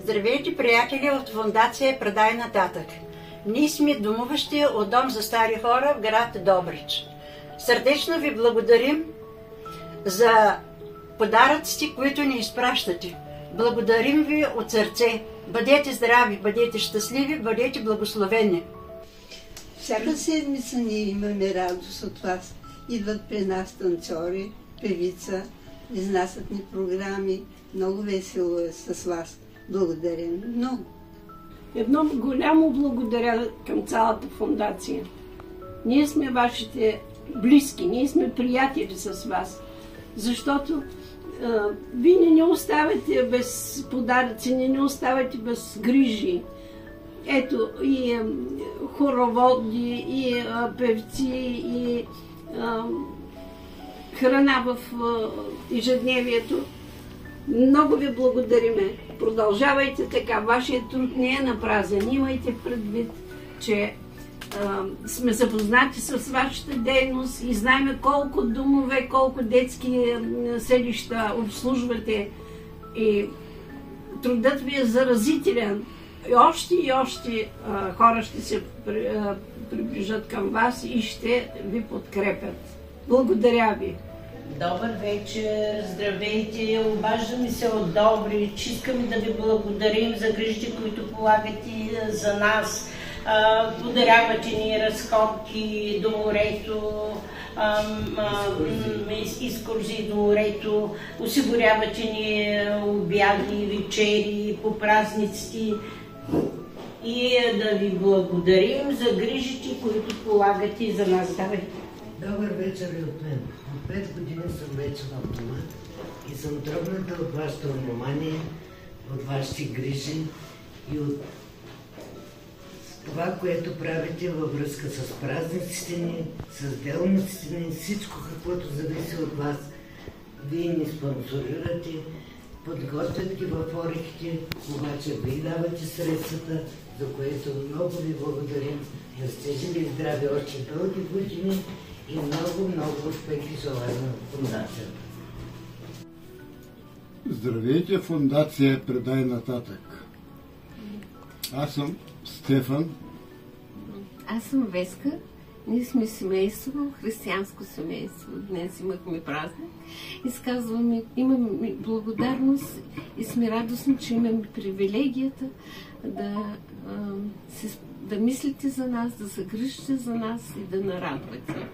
Здравейте, приятели от фондация Предай нататък. Ние сме домуващи от дом за стари хора в град Добрич. Сърдечно ви благодарим за подаръците, които ни изпращате. Благодарим ви от сърце. Бъдете здрави, бъдете щастливи, бъдете благословени. Всяка седмица ние имаме радост от вас. Идват при нас танцори, певица, изнасят ни програми. Много весело е с вас. Благодарим много. Едно голямо благодаря към цялата фондация. Ние сме вашите близки, ние сме приятели с вас, защото вие не ни оставяте без подаръци, не ни оставяте без грижи. Ето и хороводи, и певци, и храна в ежедневието. Много ви благодариме. Продължавайте така. Вашият труд не е напразен. Имайте предвид, че сме запознати с вашата дейност и знаем колко домове, колко детски селища обслужвате. И трудът ви е заразителен. И още хора ще се приближат към вас и ще ви подкрепят. Благодаря ви. Добър вечер, здравейте, обаждаме се от Добрич. Искаме да ви благодарим за грижите, които полагате за нас. Подарявате ни разходки до морето, изкурзии до морето, осигурявате ни обяди, вечери по празниците. И да ви благодарим за грижите, които полагате за нас. Добър вечер и от мен. От 5 години съм вече в дома и съм тръгната от вашето внимание, от вашите грижи и от това, което правите във връзка с празниците ни, с делниците ни, всичко каквото зависи от вас. Вие ни спонсорирате, подготвят ги в орехите, обаче вие давате средствата, за което много ви благодарим. Да сте живи и здрави още дълги години и много успехи желая на фондацията. Здравейте, фондация Предай нататък. Аз съм Стефан. Аз съм Веска. Ние сме семейство, християнско семейство. Днес имахме празник. Имаме благодарност и сме радостни, че имаме привилегията да мислите за нас, да се грижите за нас и да нарадвате.